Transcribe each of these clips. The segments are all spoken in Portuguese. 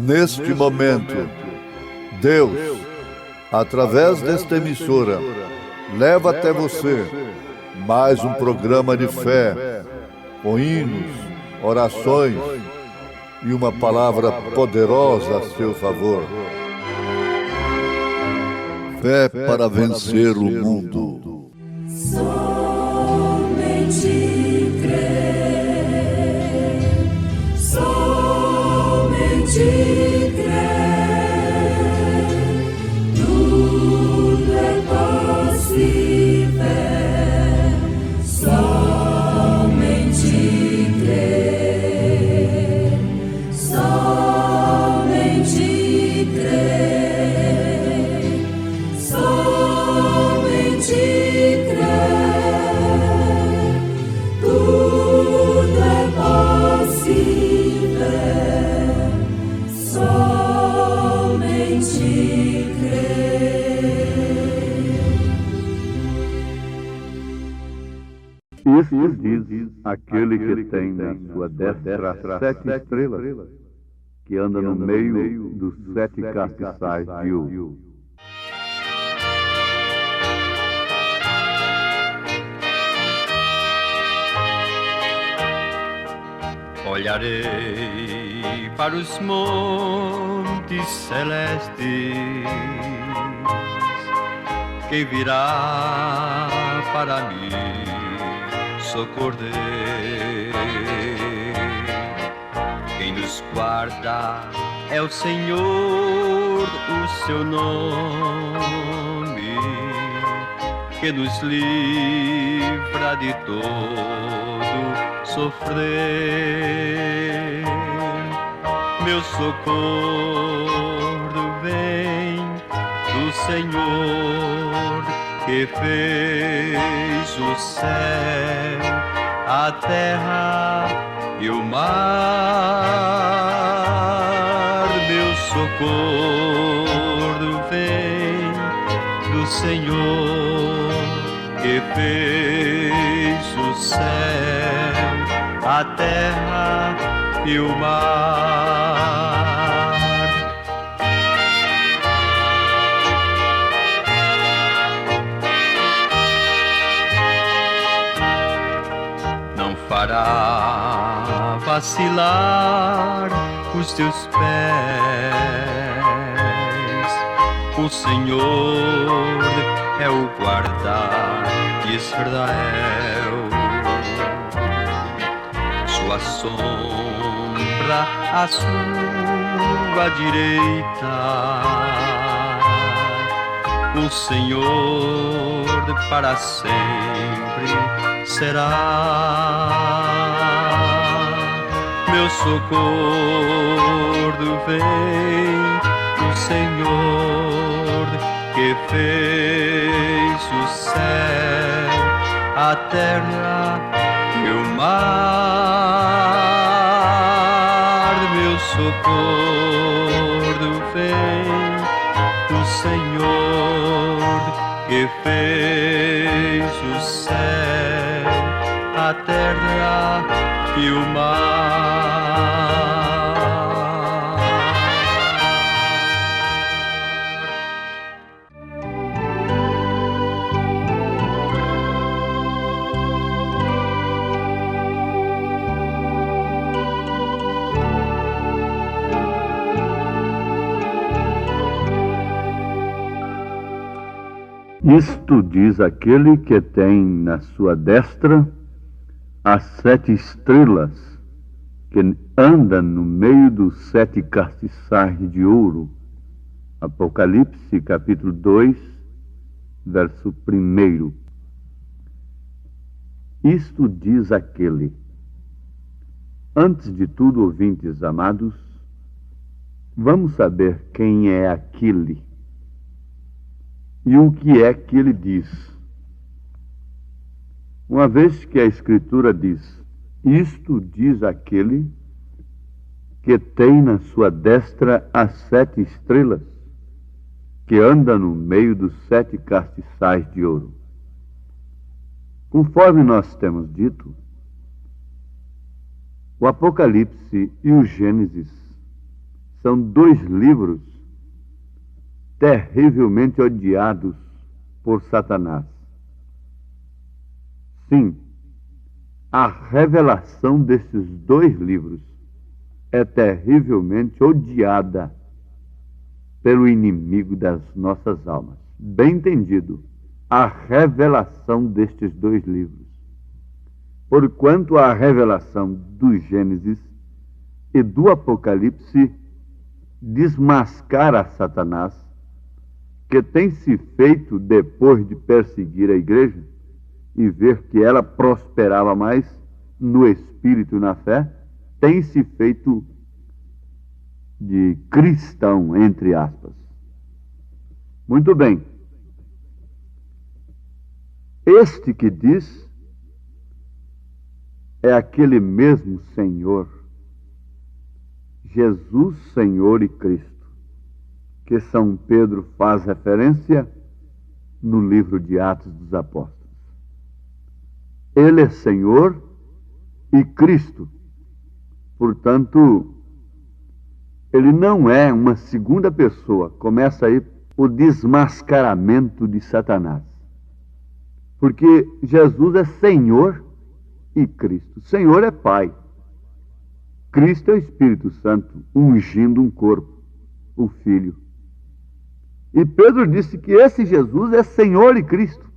Neste momento, Deus, através desta emissora, leva até você mais um programa de fé, com hinos, orações e uma palavra poderosa a seu favor. Fé para vencer o mundo. Somente crer, somente crer, tudo é possível, somente crer, somente crer, somente crer, tudo é possível, somente crer. Isso diz aquele que tem na sua destra 7 estrelas, que anda no meio dos 7 castiçais de ouro. Olharei para os montes celestes, quem virá para mim socorrer? Quem nos guarda é o Senhor, o seu nome, que nos livra de todo sofrer. Meu socorro vem do Senhor, que fez o céu, a terra e o mar. Meu socorro vem do Senhor, que fez o céu, a terra e o mar. Não fará vacilar os teus pés. O Senhor é o guarda de Israel. Sua sombra à sua direita. O Senhor para sempre será. Meu socorro vem do Senhor, que fez o céu, a terra e o mar. Meu socorro vem do Senhor, que fez o céu, a terra e o mar. Isto diz aquele que tem na sua destra as 7 estrelas, que anda no meio dos 7 castiçais de ouro. Apocalipse, capítulo 2, verso 1. Isto diz aquele. Antes de tudo, ouvintes amados, vamos saber quem é aquele e o que é que ele diz. Uma vez que a Escritura diz, isto diz aquele que tem na sua destra as 7 estrelas, que anda no meio dos 7 castiçais de ouro. Conforme nós temos dito, o Apocalipse e o Gênesis são dois livros terrivelmente odiados por Satanás. Sim, a revelação desses dois livros é terrivelmente odiada pelo inimigo das nossas almas. Bem entendido, a revelação destes dois livros. Porquanto a revelação do Gênesis e do Apocalipse desmascara Satanás, que tem se feito, depois de perseguir a igreja e ver que ela prosperava mais no espírito e na fé, tem se feito de cristão, entre aspas. Muito bem. Este que diz é aquele mesmo Senhor, Jesus, Senhor e Cristo, que São Pedro faz referência no livro de Atos dos Apóstolos. Ele é Senhor e Cristo. Portanto, ele não é uma segunda pessoa. Começa aí o desmascaramento de Satanás. Porque Jesus é Senhor e Cristo. Senhor é Pai. Cristo é o Espírito Santo, ungindo um corpo, o Filho. E Pedro disse que esse Jesus é Senhor e Cristo.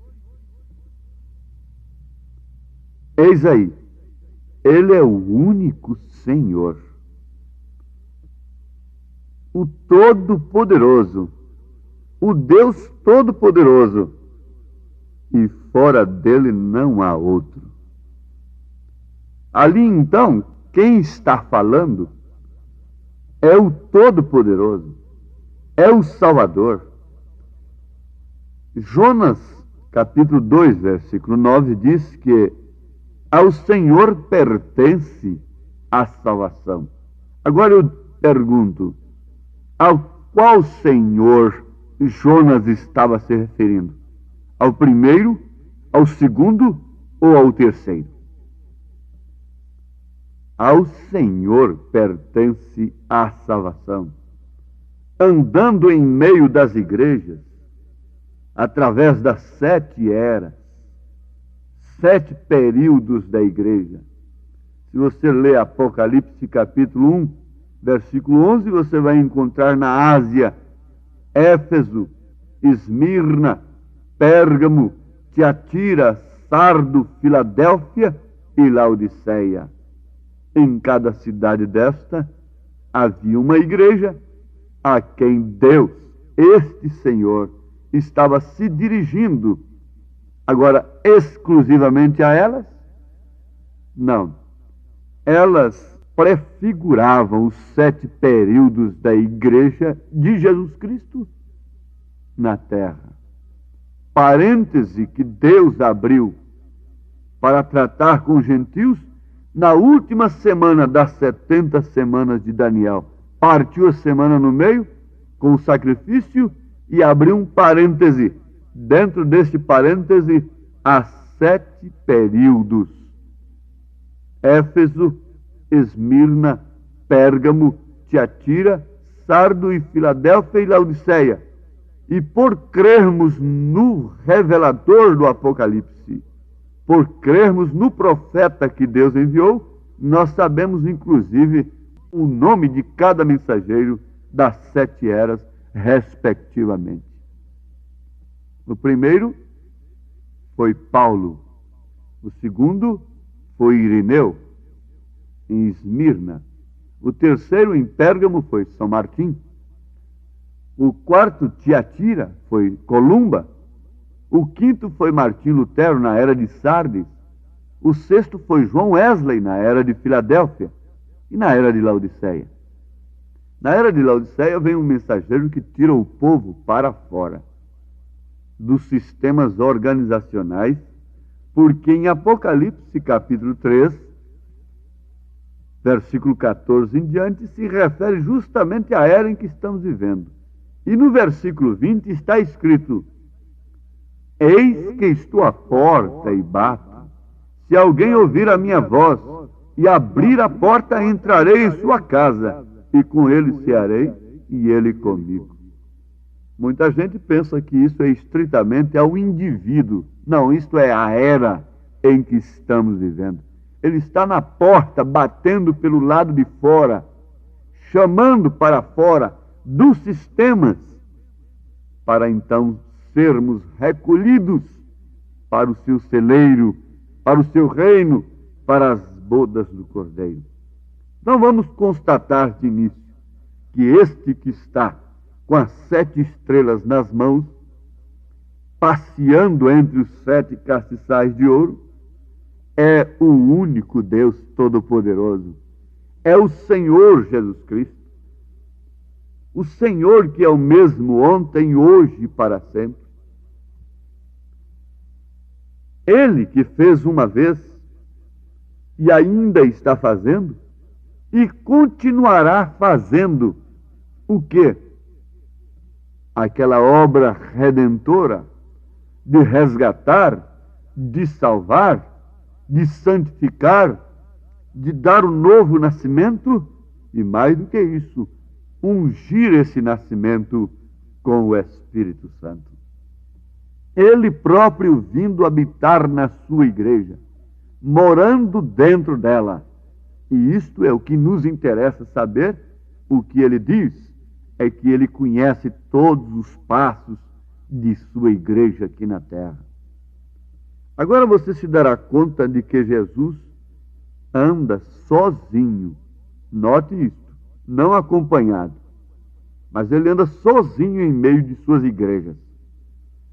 Eis aí, ele é o único Senhor, o Todo-Poderoso, o Deus Todo-Poderoso, e fora dele não há outro. Ali então, quem está falando é o Todo-Poderoso, é o Salvador. Jonas, capítulo 2, versículo 9, diz que ao Senhor pertence a salvação. Agora eu pergunto, ao qual Senhor Jonas estava se referindo? Ao primeiro, ao segundo ou ao terceiro? Ao Senhor pertence a salvação. Andando em meio das igrejas, através das 7 eras, 7 períodos da igreja. Se você ler Apocalipse capítulo 1, versículo 11, você vai encontrar na Ásia, Éfeso, Esmirna, Pérgamo, Tiatira, Sardo, Filadélfia e Laodiceia. Em cada cidade desta havia uma igreja a quem Deus, este Senhor, estava se dirigindo. Agora, exclusivamente a elas? Não. Elas prefiguravam os 7 períodos da igreja de Jesus Cristo na terra. Parêntese que Deus abriu para tratar com os gentios na última semana das 70 semanas de Daniel. Partiu a semana no meio com o sacrifício e abriu um parêntese. Dentro deste parêntese, há 7 períodos. Éfeso, Esmirna, Pérgamo, Tiatira, Sardo e Filadélfia e Laodiceia. E por crermos no revelador do Apocalipse, por crermos no profeta que Deus enviou, nós sabemos inclusive o nome de cada mensageiro das 7 eras, respectivamente. O primeiro foi Paulo. O segundo foi Irineu, em Esmirna. O terceiro, em Pérgamo, foi São Martim. O quarto, Tiatira, foi Columba. O quinto foi Martim Lutero, na era de Sardes. O sexto foi João Wesley, na era de Filadélfia. E na era de Laodiceia. Na era de Laodiceia vem um mensageiro que tira o povo para fora dos sistemas organizacionais, porque em Apocalipse capítulo 3, versículo 14 em diante, se refere justamente à era em que estamos vivendo. E no versículo 20 está escrito: eis que estou à porta e bato. Se alguém ouvir a minha voz e abrir a porta, entrarei em sua casa e com ele cearei, e ele comigo. Muita gente pensa que isso é estritamente ao indivíduo. Não, isto é a era em que estamos vivendo. Ele está na porta, batendo pelo lado de fora, chamando para fora dos sistemas, para então sermos recolhidos para o seu celeiro, para o seu reino, para as bodas do Cordeiro. Então vamos constatar de início que este que está com as 7 estrelas nas mãos, passeando entre os 7 castiçais de ouro, é o único Deus Todo-Poderoso. É o Senhor Jesus Cristo. O Senhor que é o mesmo ontem, hoje e para sempre. Ele que fez uma vez e ainda está fazendo e continuará fazendo o quê? Aquela obra redentora de resgatar, de salvar, de santificar, de dar um novo nascimento e, mais do que isso, ungir esse nascimento com o Espírito Santo. Ele próprio vindo habitar na sua igreja, morando dentro dela. E isto é o que nos interessa saber. O que ele diz é que ele conhece todos os passos de sua igreja aqui na terra. Agora você se dará conta de que Jesus anda sozinho. Note isto, não acompanhado. Mas ele anda sozinho em meio de suas igrejas.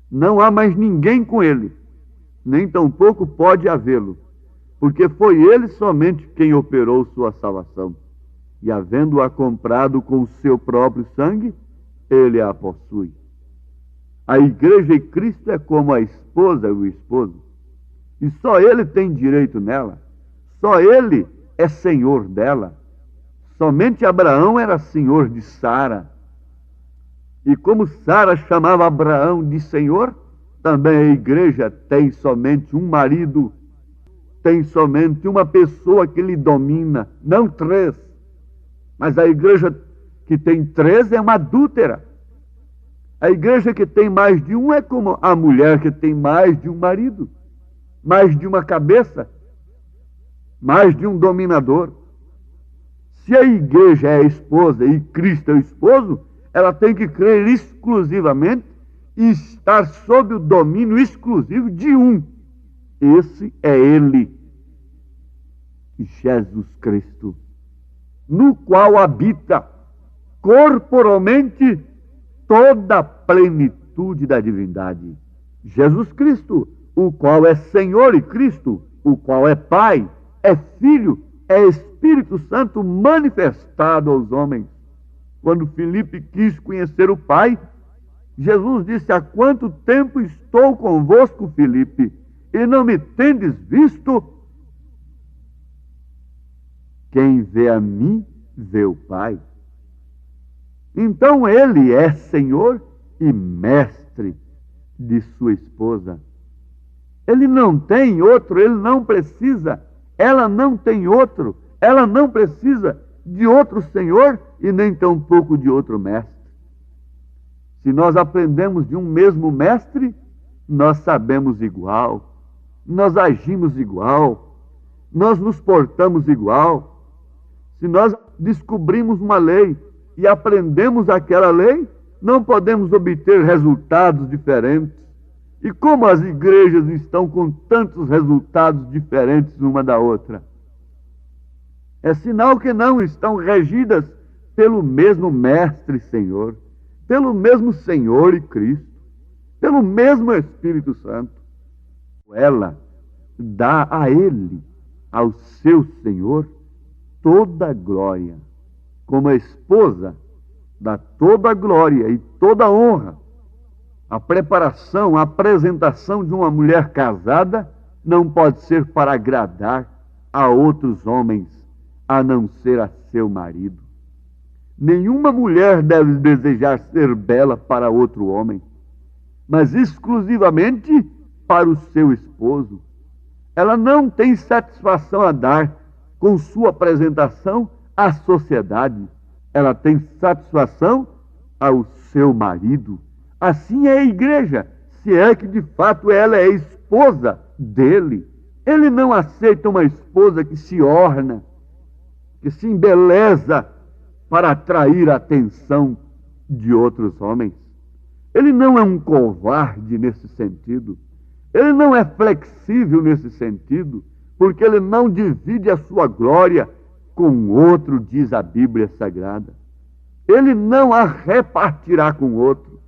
Não há mais ninguém com ele, nem tampouco pode havê-lo, porque foi ele somente quem operou sua salvação. E havendo-a comprado com o seu próprio sangue, ele a possui. A igreja e Cristo é como a esposa e o esposo. E só ele tem direito nela. Só ele é senhor dela. Somente Abraão era senhor de Sara. E como Sara chamava Abraão de senhor, também a igreja tem somente um marido, tem somente uma pessoa que lhe domina, não 3. Mas a igreja que tem 3 é uma adúltera. A igreja que tem mais de um é como a mulher que tem mais de um marido, mais de uma cabeça, mais de um dominador. Se a igreja é a esposa e Cristo é o esposo, ela tem que crer exclusivamente e estar sob o domínio exclusivo de um. Esse é ele, Jesus Cristo, no qual habita corporalmente toda a plenitude da divindade. Jesus Cristo, o qual é Senhor e Cristo, o qual é Pai, é Filho, é Espírito Santo manifestado aos homens. Quando Filipe quis conhecer o Pai, Jesus disse: há quanto tempo estou convosco, Filipe, e não me tendes visto? Quem vê a mim, vê o Pai. Então ele é Senhor e mestre de sua esposa. Ele não tem outro, ele não precisa. Ela não tem outro, ela não precisa de outro Senhor e nem tampouco de outro mestre. Se nós aprendemos de um mesmo mestre, nós sabemos igual, nós agimos igual, nós nos portamos igual. Se nós descobrimos uma lei e aprendemos aquela lei, não podemos obter resultados diferentes. E como as igrejas estão com tantos resultados diferentes uma da outra? É sinal que não estão regidas pelo mesmo Mestre Senhor, pelo mesmo Senhor e Cristo, pelo mesmo Espírito Santo. Ela dá a Ele, ao seu Senhor, toda a glória. Como a esposa dá toda a glória e toda a honra. A preparação, a apresentação de uma mulher casada não pode ser para agradar a outros homens, a não ser a seu marido. Nenhuma mulher deve desejar ser bela para outro homem, mas exclusivamente para o seu esposo. Ela não tem satisfação a dar com sua apresentação à sociedade. ela tem satisfação ao seu marido. Assim é a igreja, se é que de fato ela é esposa dele. Ele não aceita uma esposa que se orna, que se embeleza para atrair a atenção de outros homens. Ele não é um covarde nesse sentido. Ele não é flexível nesse sentido, porque ele não divide a sua glória com outro, diz a Bíblia Sagrada. Ele não a repartirá com outro.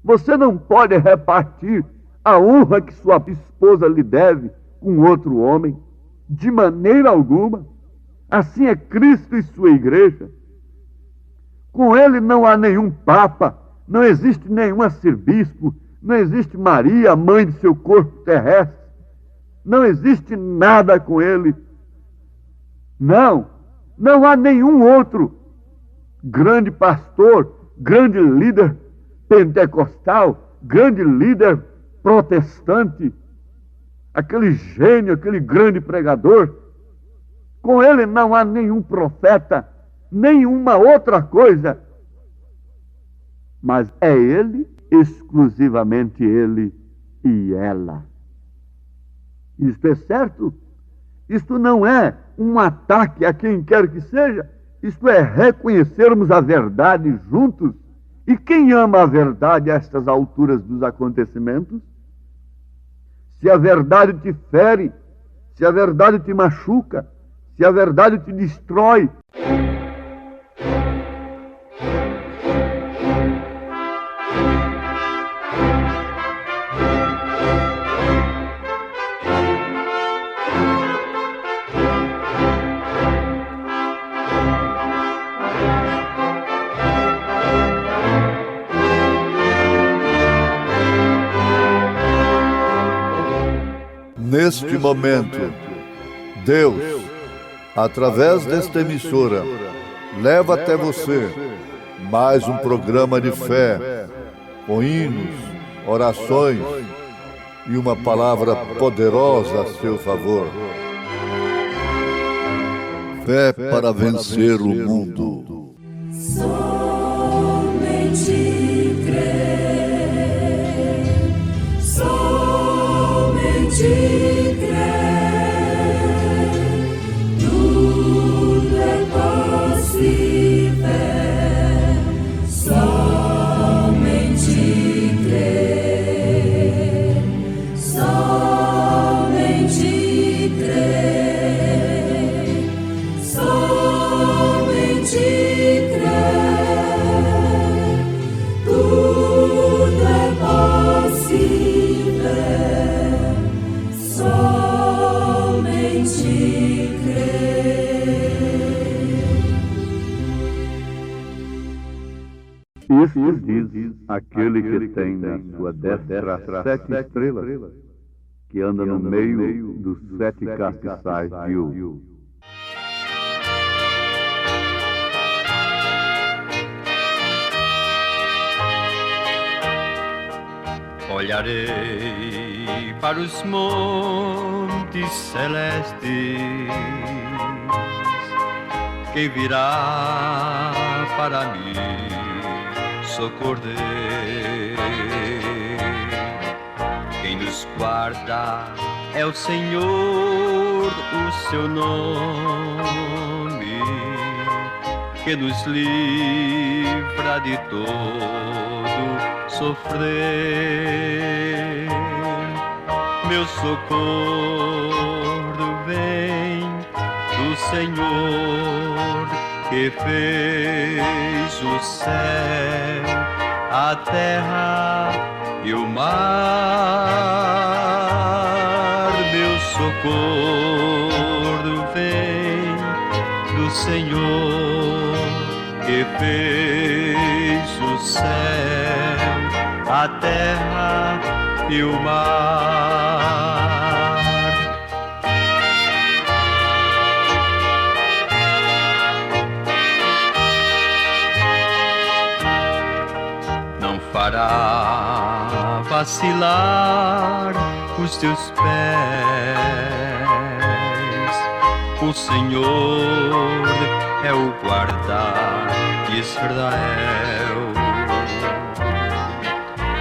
Você não pode repartir a honra que sua esposa lhe deve com outro homem, de maneira alguma. Assim é Cristo e sua igreja. Com ele não há nenhum papa, não existe nenhum arcebispo, não existe Maria, mãe de seu corpo terrestre. Não existe nada com ele. Não há nenhum outro grande pastor, grande líder pentecostal, grande líder protestante, aquele gênio, aquele grande pregador. Com ele não há nenhum profeta, nenhuma outra coisa. Mas é ele, exclusivamente ele e ela. Isto é certo. Isto não é um ataque a quem quer que seja. Isto é reconhecermos a verdade juntos. E quem ama a verdade a estas alturas dos acontecimentos? Se a verdade te fere, se a verdade te machuca, se a verdade te destrói, neste momento, Deus, através desta emissora, leva até você mais um programa de fé, com hinos, orações e uma palavra poderosa a seu favor. Fé para vencer o mundo. Somente crer, somente tudo é possível, somente crer, somente crer, somente crer, tudo é possível, somente Isso diz aquele que tem na sua destra 7 estrelas, que anda no meio dos 7 castiçais de ouro. Olharei para os montes celestes, quem virá para mim socorrer? Quem nos guarda é o Senhor, o seu nome, que nos livra de todo sofrer. Meu socorro vem do Senhor, que fez o céu, a terra e o mar. Meu socorro vem do Senhor, que fez o céu, a terra e o mar. Não fará vacilar os teus pés. O Senhor é o guardar de Israel.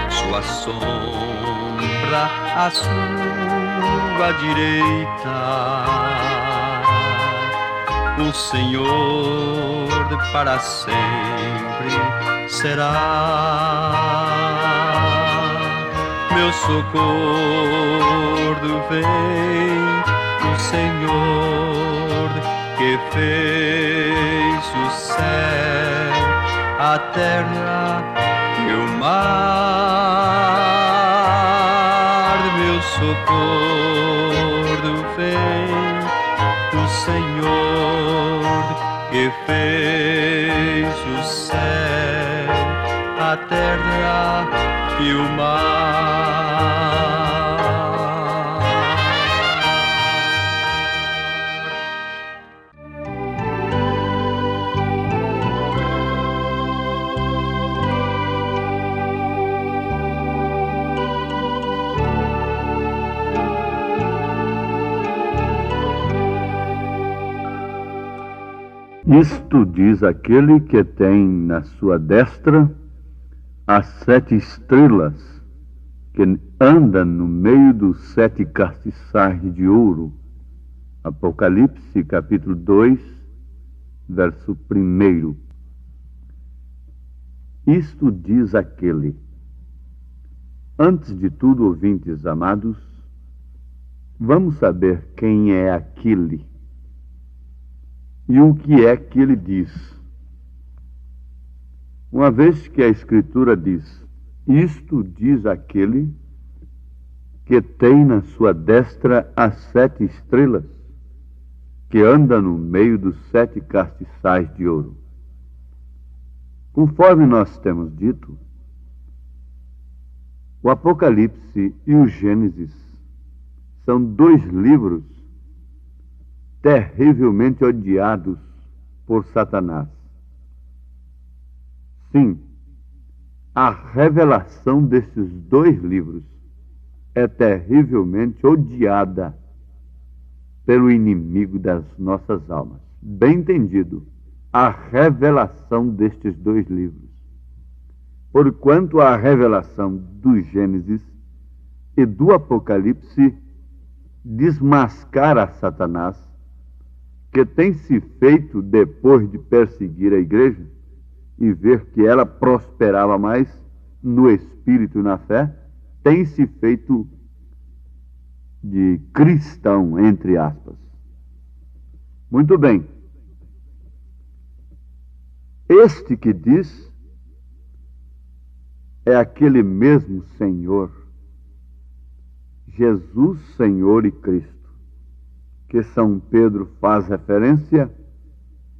Sua sombra à sua direita, o Senhor para sempre será. Meu socorro vem do Senhor que fez o céu, a terra e o mar. Meu socorro vem do Senhor que fez o céu, a terra e o mar. Isto diz aquele que tem na sua destra as 7 estrelas, que anda no meio dos 7 castiçais de ouro. Apocalipse, capítulo 2, verso 1. Isto diz aquele. Antes de tudo, ouvintes amados, vamos saber quem é aquele e o que é que ele diz. Uma vez que a Escritura diz, isto diz aquele que tem na sua destra as 7 estrelas, que anda no meio dos 7 castiçais de ouro. Conforme nós temos dito, o Apocalipse e o Gênesis são 2 livros terrivelmente odiados por Satanás. Sim, a revelação desses 2 livros é terrivelmente odiada pelo inimigo das nossas almas. Bem entendido, a revelação destes 2 livros. Porquanto a revelação do Gênesis e do Apocalipse desmascara Satanás, que tem se feito depois de perseguir a igreja e ver que ela prosperava mais no espírito e na fé, tem se feito de cristão, entre aspas. Muito bem. Este que diz é aquele mesmo Senhor, Jesus, Senhor e Cristo, que São Pedro faz referência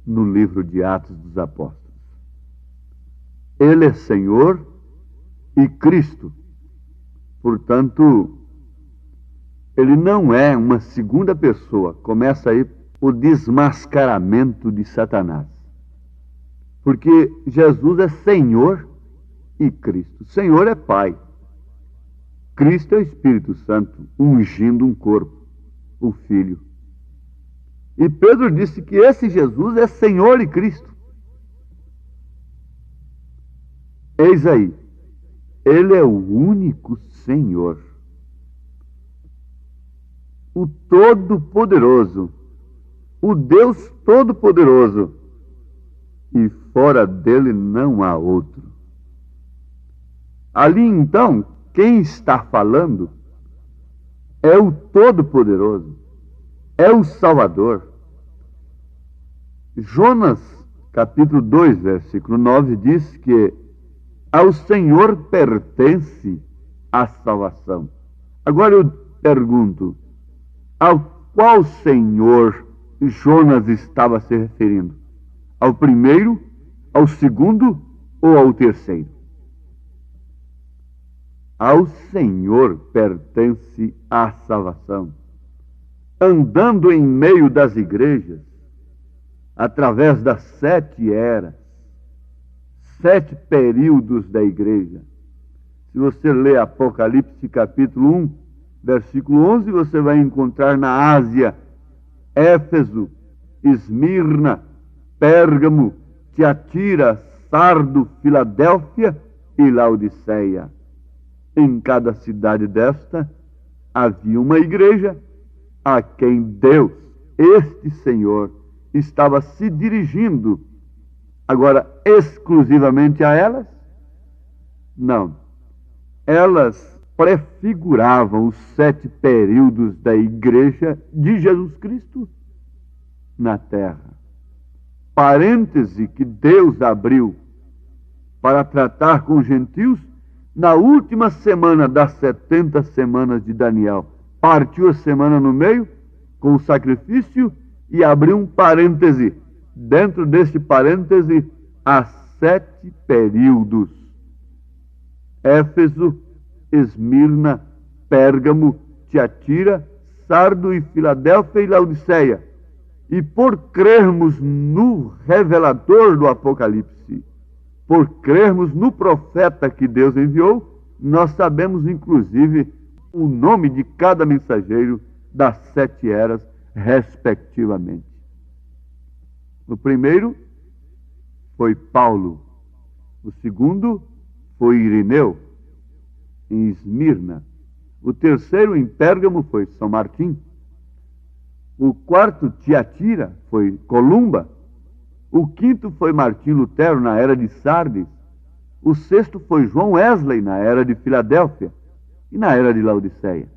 no livro de Atos dos Apóstolos. Ele é Senhor e Cristo. Portanto, ele não é uma segunda pessoa. Começa aí o desmascaramento de Satanás. Porque Jesus é Senhor e Cristo. Senhor é Pai. Cristo é o Espírito Santo, ungindo um corpo, o Filho. E Pedro disse que esse Jesus é Senhor e Cristo. Eis aí, ele é o único Senhor, o Todo-Poderoso, o Deus Todo-Poderoso, e fora dele não há outro. Ali então, quem está falando é o Todo-Poderoso, é o Salvador. Jonas, capítulo 2, versículo 9, diz que ao Senhor pertence a salvação. Agora eu pergunto, ao qual Senhor Jonas estava se referindo? Ao primeiro, ao segundo ou ao terceiro? Ao Senhor pertence a salvação. Andando em meio das igrejas, através das 7 eras, 7 períodos da igreja. Se você ler Apocalipse capítulo 1, versículo 11, você vai encontrar na Ásia, Éfeso, Esmirna, Pérgamo, Tiatira, Sardo, Filadélfia e Laodiceia. Em cada cidade desta havia uma igreja a quem Deus, este Senhor, estava se dirigindo. Agora, exclusivamente a elas? Não. Elas prefiguravam os 7 períodos da igreja de Jesus Cristo na terra. Parêntese que Deus abriu para tratar com os gentios na última semana das 70 semanas de Daniel. Partiu a semana no meio com o sacrifício e abriu um parêntese. Dentro deste parêntese, há 7 períodos. Éfeso, Esmirna, Pérgamo, Tiatira, Sardo e Filadélfia e Laodiceia. E por crermos no revelador do Apocalipse, por crermos no profeta que Deus enviou, nós sabemos inclusive o nome de cada mensageiro das 7 eras, respectivamente. O primeiro foi Paulo, o segundo foi Irineu, em Esmirna. O terceiro, em Pérgamo, foi São Martim. O quarto, Tiatira, foi Columba. O quinto foi Martim Lutero, na era de Sardes. O sexto foi João Wesley, na era de Filadélfia. E na era de Laodiceia.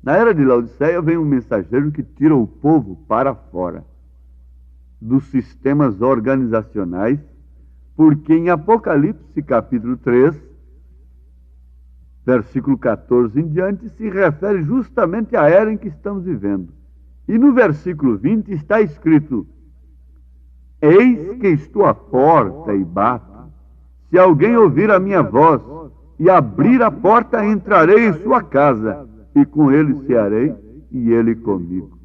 Na era de Laodiceia vem um mensageiro que tira o povo para fora dos sistemas organizacionais, porque em Apocalipse, capítulo 3, versículo 14 em diante, se refere justamente à era em que estamos vivendo. E no versículo 20 está escrito: eis que estou à porta e bato. Se alguém ouvir a minha voz e abrir a porta, entrarei em sua casa, e com ele cearei, e ele comigo.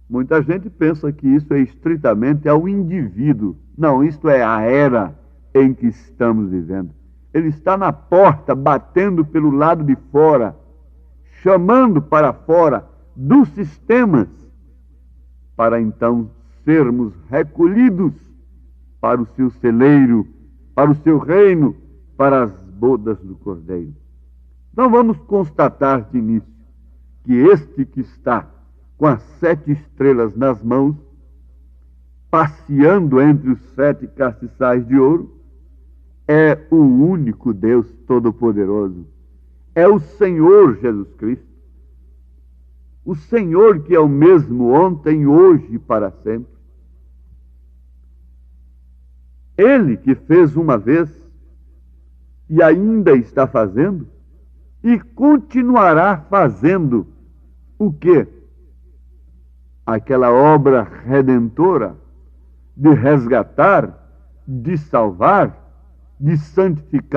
Muita gente pensa que isso é estritamente ao indivíduo. Não, isto é a era em que estamos vivendo. Ele está na porta, batendo pelo lado de fora, chamando para fora dos sistemas, para então sermos recolhidos para o seu celeiro, para o seu reino, para as bodas do Cordeiro. Então vamos constatar de início que este que está com as 7 estrelas nas mãos, passeando entre os 7 castiçais de ouro, é o único Deus Todo-Poderoso. É o Senhor Jesus Cristo. O Senhor que é o mesmo ontem, hoje e para sempre. Ele que fez uma vez e ainda está fazendo e continuará fazendo o quê? Aquela obra redentora de resgatar, de salvar, de santificar